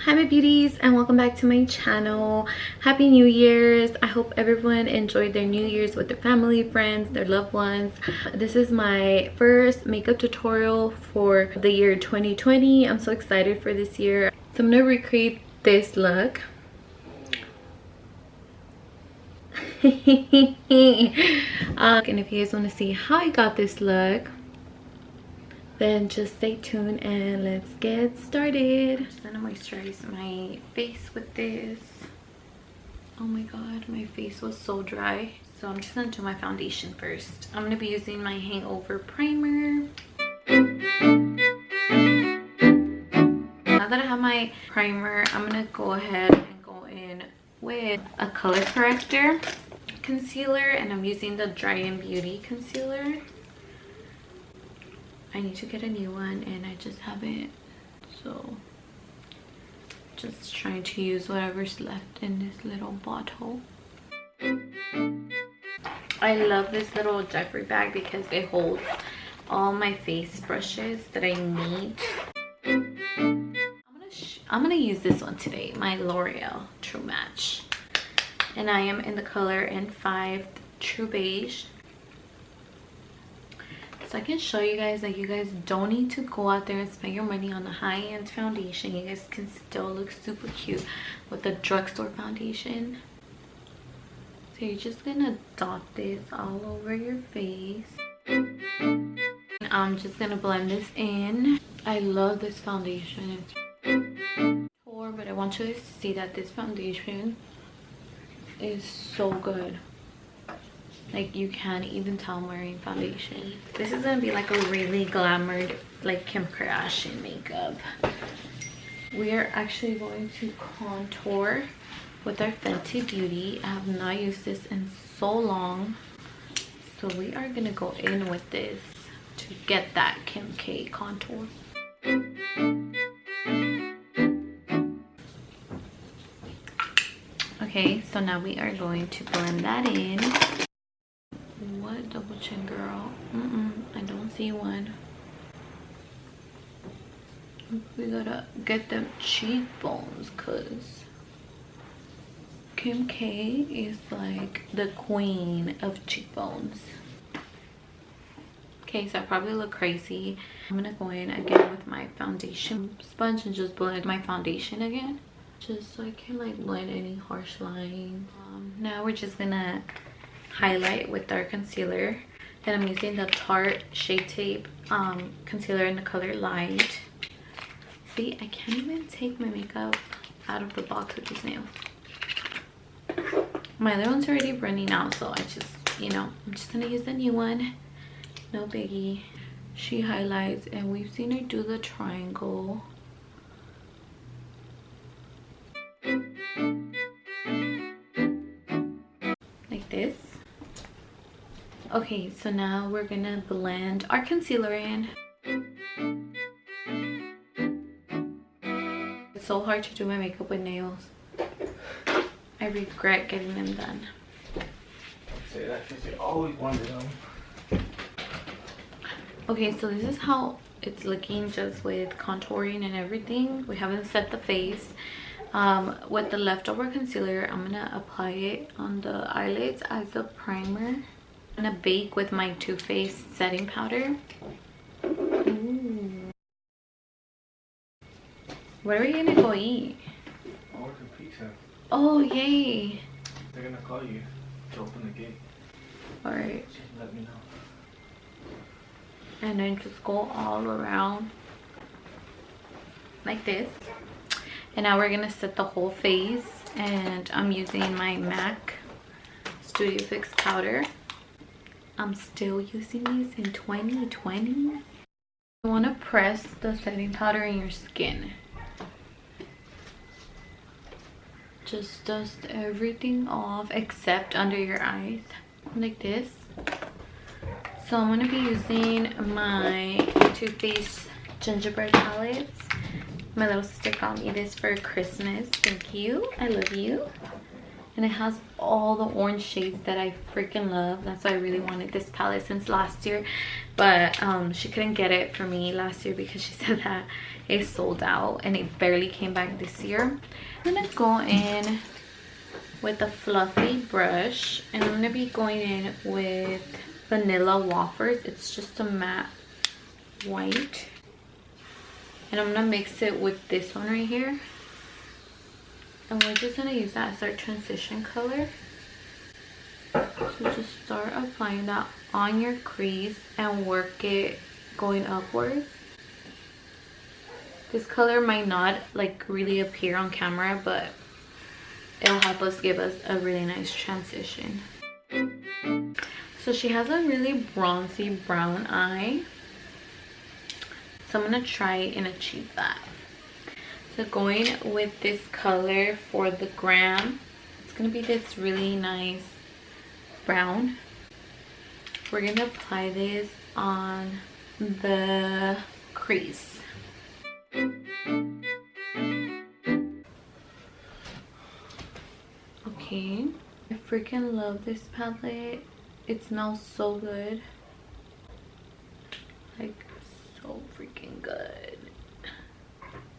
Hi my beauties, and welcome back to my channel. Happy New Year's. I hope everyone enjoyed their New Year's with their family, friends, their loved ones. This is my first makeup tutorial for the year 2020. I'm so excited for this year. So I'm gonna recreate this look. And if you guys want to see how I got this look, then just stay tuned and let's get started. I'm just gonna moisturize my face with this. Oh my god, my face was so dry. So I'm just gonna do my foundation first. I'm gonna be using my Hangover primer. Now that I have my primer, I'm gonna go ahead and go in with a color corrector concealer, and I'm using the Dry and Beauty concealer. I need to get a new one and I just haven't, so just trying to use whatever's left in this little bottle. I love this little Jeffrey bag because it holds all my face brushes that I need. I'm gonna use this one today, my L'Oreal True Match, and I am in the color N5 True Beige. So I can show you guys that you guys don't need to go out there and spend your money on a high-end foundation. You guys can still look super cute with the drugstore foundation. So you're just gonna dot this all over your face. I'm just gonna blend this in. I love this foundation. It's poor, but I want you guys to see that this foundation is so good. Like, you can't even tell I'm wearing foundation. This is gonna be like a really glamoured, like Kim Kardashian makeup. We are actually going to contour with our Fenty Beauty. I have not used this in so long, so we are gonna go in with this to get that Kim K contour. Okay, so now we are going to blend that in. What double chin, girl? I don't see one. We gotta get them cheekbones, cause Kim K is like the queen of cheekbones. Okay, so I probably look crazy. I'm gonna go in again with my foundation sponge and just blend my foundation again, just so I can like blend any harsh lines. Now we're just gonna highlight with our concealer, and I'm using the Tarte Shade Tape concealer in the color Light. See, I can't even take my makeup out of the box with these nails. My other one's already running out, so I just, I'm just gonna use the new one. No biggie. She highlights, and we've seen her do the triangle. Like this. Okay, so now we're gonna blend our concealer in. It's so hard to do my makeup with nails. I regret getting them done. Say that because you always wanted them. Okay, so this is how it's looking just with contouring and everything. We haven't set the face. With the leftover concealer, I'm gonna apply it on the eyelids as a primer. I'm gonna bake with my Too Faced setting powder. Ooh. What are we gonna go eat? I ordered pizza. Oh, yay. They're gonna call you to open the gate. Alright. Just let me know. And then just go all around like this. And now we're gonna set the whole face, and I'm using my MAC Studio Fix powder. I'm still using these in 2020. You want to press the setting powder in your skin. Just dust everything off except under your eyes, like this. So I'm going to be using my Too Faced gingerbread palettes. My little sister got me this for Christmas. Thank you. I love you. and it has all the orange shades that I freaking love. That's why I really wanted this palette since last year, but she couldn't get it for me last year because she said that it sold out and it barely came back this year. I'm gonna go in with a fluffy brush, and I'm gonna be going in with Vanilla Wafers. It's just a matte white, and I'm gonna mix it with this one right here, and we're just gonna use that as our transition color. So just start applying that on your crease and work it going upwards. This color might not like really appear on camera, but it'll help us give us a really nice transition. So she has a really bronzy brown eye, so I'm gonna try and achieve that. So going with this color for the gram, it's gonna be this really nice brown. We're gonna apply this on the crease. Okay, I freaking love this palette. It smells so good, like so freaking good.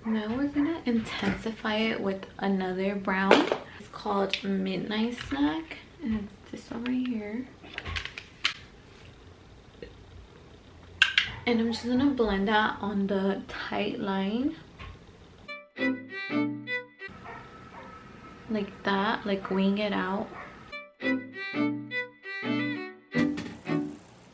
Now we're gonna intensify it with another brown. It's called Midnight Snack, and it's this one right here. And I'm just gonna blend that on the tight line. Like that, like wing it out.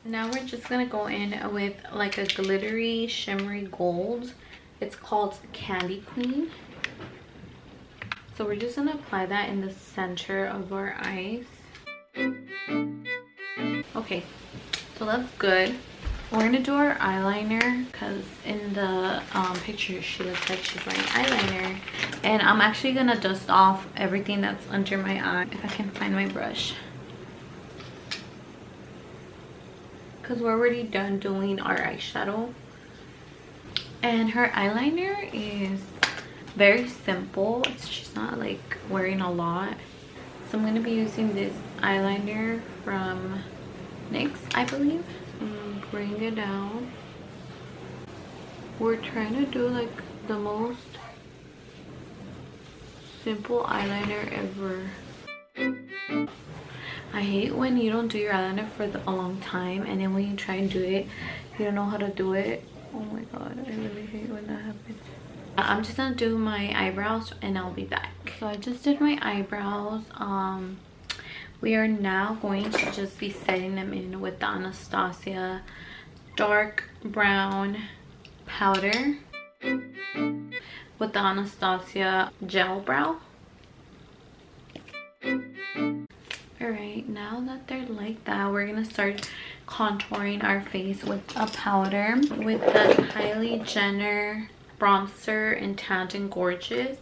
Now we're just gonna go in with like a glittery shimmery gold. It's called Candy Queen. So we're just gonna apply that in the center of our eyes. Okay, so that's good. We're gonna do our eyeliner because in the picture she looks like she's wearing eyeliner, and I'm actually gonna dust off everything that's under my eye if I can find my brush, because we're already done doing our eyeshadow. And her eyeliner is very simple. She's not like wearing a lot, so I'm gonna be using this eyeliner from NYX, I believe. Bring it down. We're trying to do like the most simple eyeliner ever. I hate when you don't do your eyeliner for a long time, and then when you try and do it, you don't know how to do it. Oh my god, I really hate when that happens. I'm just gonna do my eyebrows and I'll be back. So I just did my eyebrows. We are now going to just be setting them in with the Anastasia dark brown powder with the Anastasia gel brow. Alright, now that they're like that, we're gonna start contouring our face with a powder with the Kylie Jenner bronzer in Tanned Gorgeous.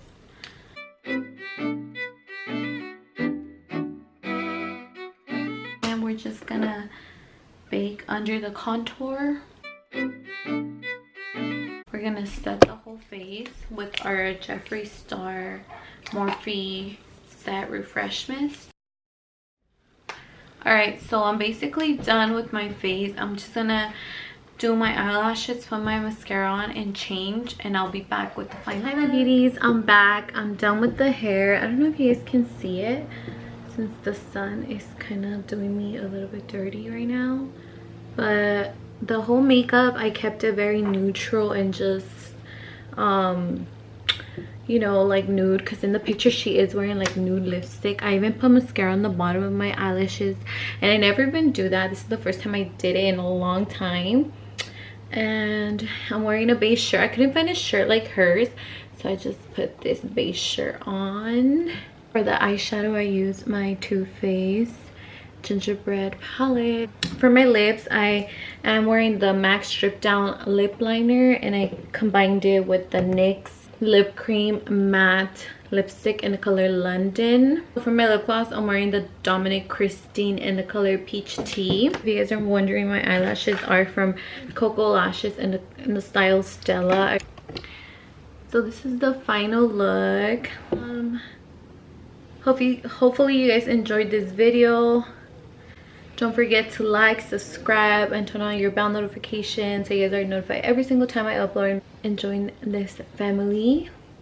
We're just gonna bake under the contour. We're gonna set the whole face with our Jeffree Star Morphe Set Refresh Mist. Alright, so I'm basically done with my face. I'm just gonna do my eyelashes, put my mascara on, and change, and I'll be back with the final. Hi my beauties, I'm back. I'm done with the hair. I don't know if you guys can see it, since the sun is kind of doing me a little bit dirty right now, but the whole makeup, I kept it very neutral and just you know, like nude, because in the picture she is wearing like nude lipstick. I even put mascara on the bottom of my eyelashes, and I never even do that. This is the first time I did it in a long time. And I'm wearing a beige shirt. I couldn't find a shirt like hers, so I just put this beige shirt on. For the eyeshadow, I use my Too Faced Gingerbread palette. For my lips, I am wearing the MAC Strip Down lip liner, and I combined it with the NYX Lip Cream Matte lipstick in the color London. For my lip gloss, I'm wearing the Dominic Christine in the color Peach Tea. If you guys are wondering, my eyelashes are from Coco Lashes in the style Stella. So this is the final look. Hopefully you guys enjoyed this video. Don't forget to like, subscribe, and turn on your bell notifications so you guys are notified every single time I upload, and join this family.